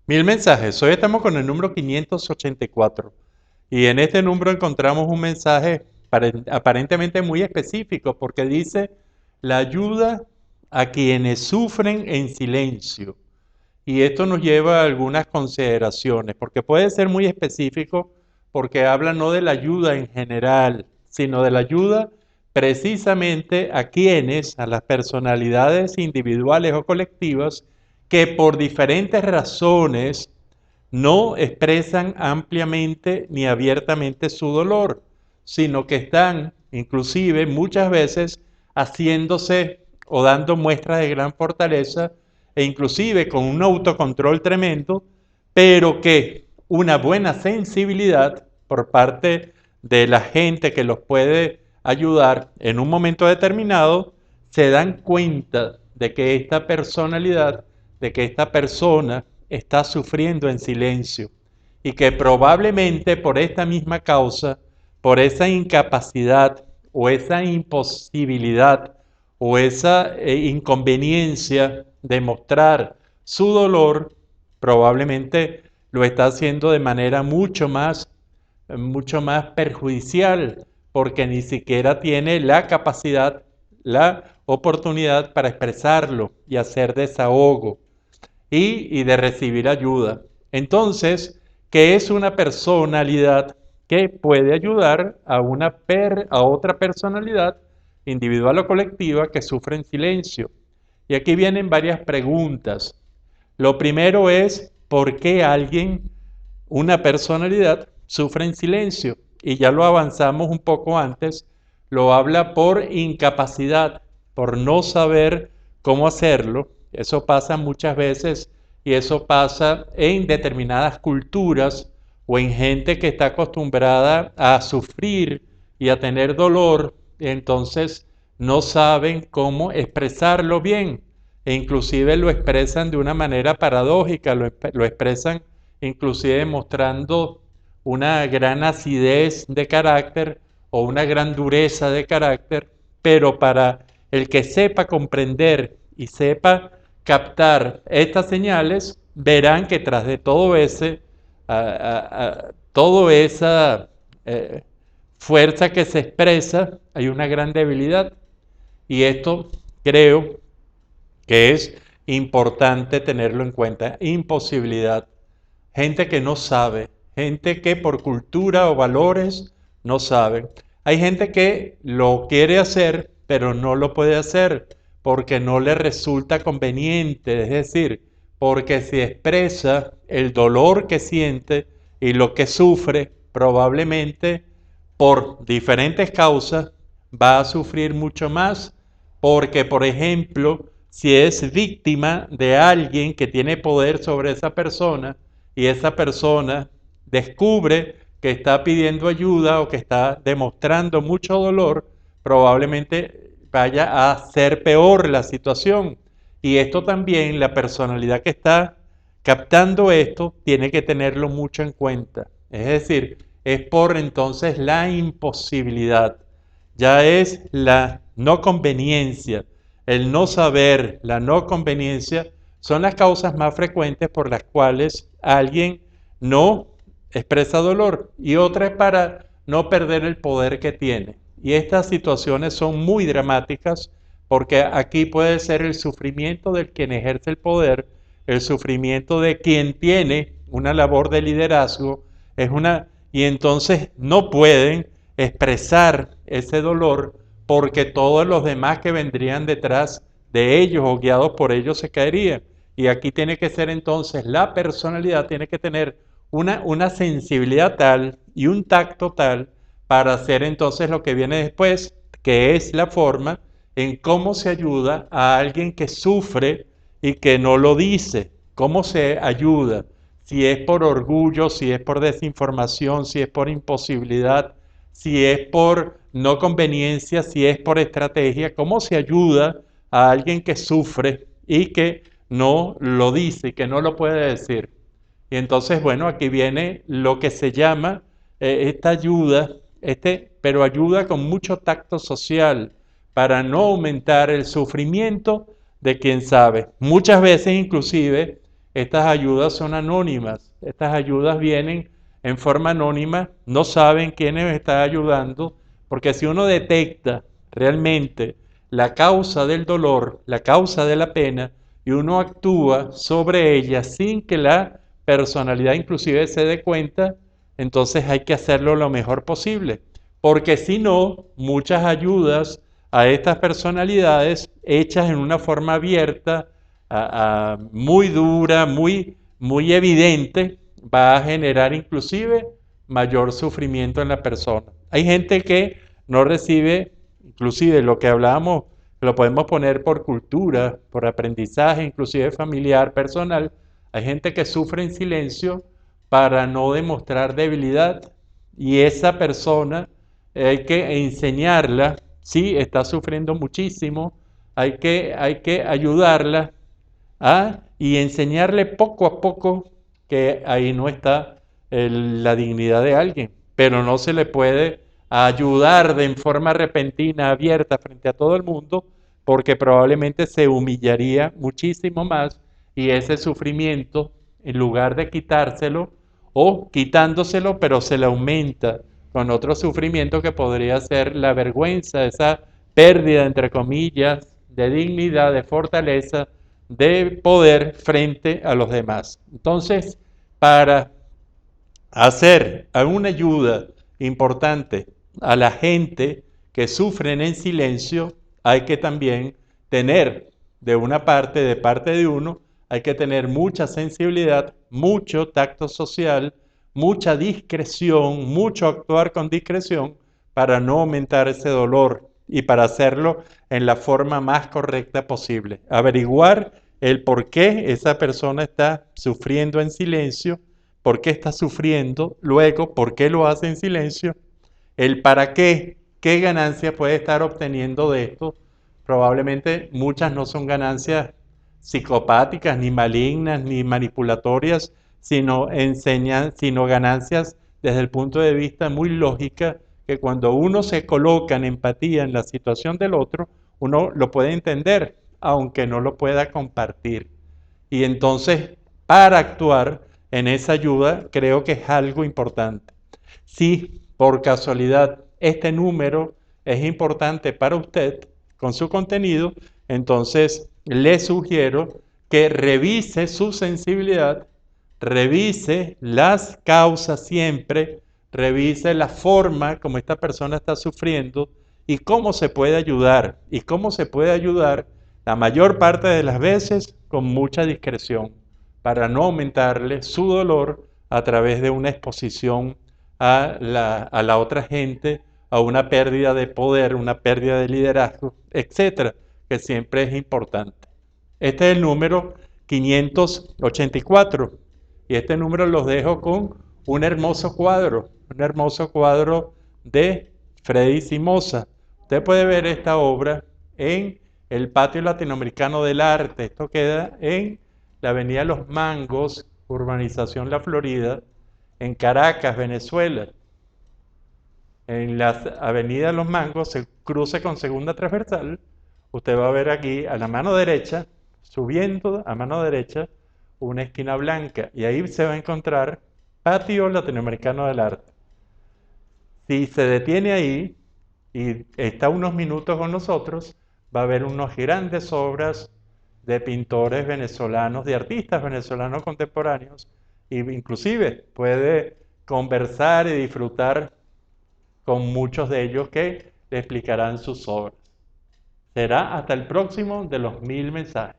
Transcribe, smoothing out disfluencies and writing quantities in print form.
Mil mensajes. Hoy estamos con el número 584 y en este número encontramos un mensaje aparentemente muy específico porque dice la ayuda a quienes sufren en silencio. Y esto nos lleva a algunas consideraciones porque puede ser muy específico porque habla no de la ayuda en general, sino de la ayuda precisamente a quienes, a las personalidades individuales o colectivas, que por diferentes razones no expresan ampliamente ni abiertamente su dolor, sino que están inclusive muchas veces haciéndose o dando muestras de gran fortaleza e inclusive con un autocontrol tremendo, pero que una buena sensibilidad por parte de la gente que los puede ayudar en un momento determinado, se dan cuenta de que esta personalidad, de que esta persona está sufriendo en silencio y que probablemente por esta misma causa, por esa incapacidad o esa imposibilidad o esa inconveniencia de mostrar su dolor, probablemente lo está haciendo de manera mucho más perjudicial, porque ni siquiera tiene la capacidad, la oportunidad para expresarlo y hacer desahogo y de recibir ayuda. Entonces, ¿qué es una personalidad que puede ayudar a otra personalidad individual o colectiva que sufre en silencio? Y aquí vienen varias preguntas. Lo primero es, ¿por qué alguien, una personalidad, sufre en silencio? Y ya lo avanzamos un poco antes, lo habla por incapacidad, por no saber cómo hacerlo. Eso pasa muchas veces y eso pasa en determinadas culturas o en gente que está acostumbrada a sufrir y a tener dolor, entonces no saben cómo expresarlo bien e inclusive lo expresan de una manera paradójica, lo expresan inclusive mostrando una gran acidez de carácter o una gran dureza de carácter, pero para el que sepa comprender y sepa captar estas señales, verán que tras de toda esa eh, fuerza que se expresa, hay una gran debilidad. Y esto creo que es importante tenerlo en cuenta. Imposibilidad. Gente que no sabe, gente que por cultura o valores no sabe. Hay gente que lo quiere hacer, pero no lo puede hacer porque no le resulta conveniente, es decir, porque si expresa el dolor que siente y lo que sufre, probablemente por diferentes causas va a sufrir mucho más porque, por ejemplo, si es víctima de alguien que tiene poder sobre esa persona y esa persona descubre que está pidiendo ayuda o que está demostrando mucho dolor, probablemente vaya a hacer peor la situación. Y esto también, la personalidad que está captando esto, tiene que tenerlo mucho en cuenta. Es decir, es por entonces la imposibilidad, ya es la no conveniencia, el no saber, la no conveniencia, son las causas más frecuentes por las cuales alguien no expresa dolor y otra es para no perder el poder que tiene. Y estas situaciones son muy dramáticas porque aquí puede ser el sufrimiento del quien ejerce el poder, el sufrimiento de quien tiene una labor de liderazgo, y entonces no pueden expresar ese dolor porque todos los demás que vendrían detrás de ellos o guiados por ellos se caerían. Y aquí tiene que ser entonces la personalidad, tiene que tener una sensibilidad tal y un tacto tal para hacer entonces lo que viene después, que es la forma en cómo se ayuda a alguien que sufre y que no lo dice, cómo se ayuda, si es por orgullo, si es por desinformación, si es por imposibilidad, si es por no conveniencia, si es por estrategia, cómo se ayuda a alguien que sufre y que no lo dice, que no lo puede decir. Y entonces, bueno, aquí viene lo que se llama esta ayuda, pero ayuda con mucho tacto social para no aumentar el sufrimiento de quien sabe. Muchas veces inclusive estas ayudas son anónimas. Estas ayudas vienen en forma anónima, no saben quiénes está ayudando, porque si uno detecta realmente la causa del dolor, la causa de la pena, y uno actúa sobre ella sin que la personalidad inclusive se dé cuenta, entonces hay que hacerlo lo mejor posible, porque si no, muchas ayudas a estas personalidades hechas en una forma abierta, muy dura, muy evidente, va a generar inclusive mayor sufrimiento en la persona. Hay gente que no recibe, inclusive lo que hablábamos, lo podemos poner por cultura, por aprendizaje, inclusive familiar, personal. Hay gente que sufre en silencio para no demostrar debilidad y esa persona hay que enseñarla, sí, está sufriendo muchísimo, hay que ayudarla y enseñarle poco a poco que ahí no está la dignidad de alguien, pero no se le puede ayudar de en forma repentina, abierta frente a todo el mundo, porque probablemente se humillaría muchísimo más y ese sufrimiento, en lugar de quitárselo o quitándoselo, pero se le aumenta con otro sufrimiento que podría ser la vergüenza, esa pérdida, entre comillas, de dignidad, de fortaleza, de poder frente a los demás. Entonces, para hacer una ayuda importante a la gente que sufren en silencio, hay que también tener de parte de uno, hay que tener mucha sensibilidad, mucho tacto social, mucha discreción, mucho actuar con discreción para no aumentar ese dolor y para hacerlo en la forma más correcta posible. Averiguar el por qué esa persona está sufriendo en silencio, por qué está sufriendo, luego por qué lo hace en silencio, el para qué ganancia puede estar obteniendo de esto. Probablemente muchas no son ganancias psicopáticas, ni malignas, ni manipulatorias, sino ganancias desde el punto de vista muy lógica, que cuando uno se coloca en empatía en la situación del otro, uno lo puede entender, aunque no lo pueda compartir. Y entonces, para actuar en esa ayuda, creo que es algo importante. Si por casualidad este número es importante para usted con su contenido, entonces le sugiero que revise su sensibilidad, revise las causas siempre, revise la forma como esta persona está sufriendo y cómo se puede ayudar. Y cómo se puede ayudar la mayor parte de las veces con mucha discreción para no aumentarle su dolor a través de una exposición a la otra gente, a una pérdida de poder, una pérdida de liderazgo, etcétera, que siempre es importante. Este es el número 584 y este número los dejo con un hermoso cuadro de Freddy Simosa. Usted puede ver esta obra en el Patio Latinoamericano del Arte. Esto queda en la Avenida Los Mangos, Urbanización La Florida, en Caracas, Venezuela. En la Avenida Los Mangos se cruce con Segunda Transversal. Usted va a ver aquí a la mano derecha, subiendo a mano derecha, una esquina blanca. Y ahí se va a encontrar Patio Latinoamericano del Arte. Si se detiene ahí y está unos minutos con nosotros, va a ver unas grandes obras de pintores venezolanos, de artistas venezolanos contemporáneos, e inclusive puede conversar y disfrutar con muchos de ellos que le explicarán sus obras. Será hasta el próximo de los 1000 mensajes.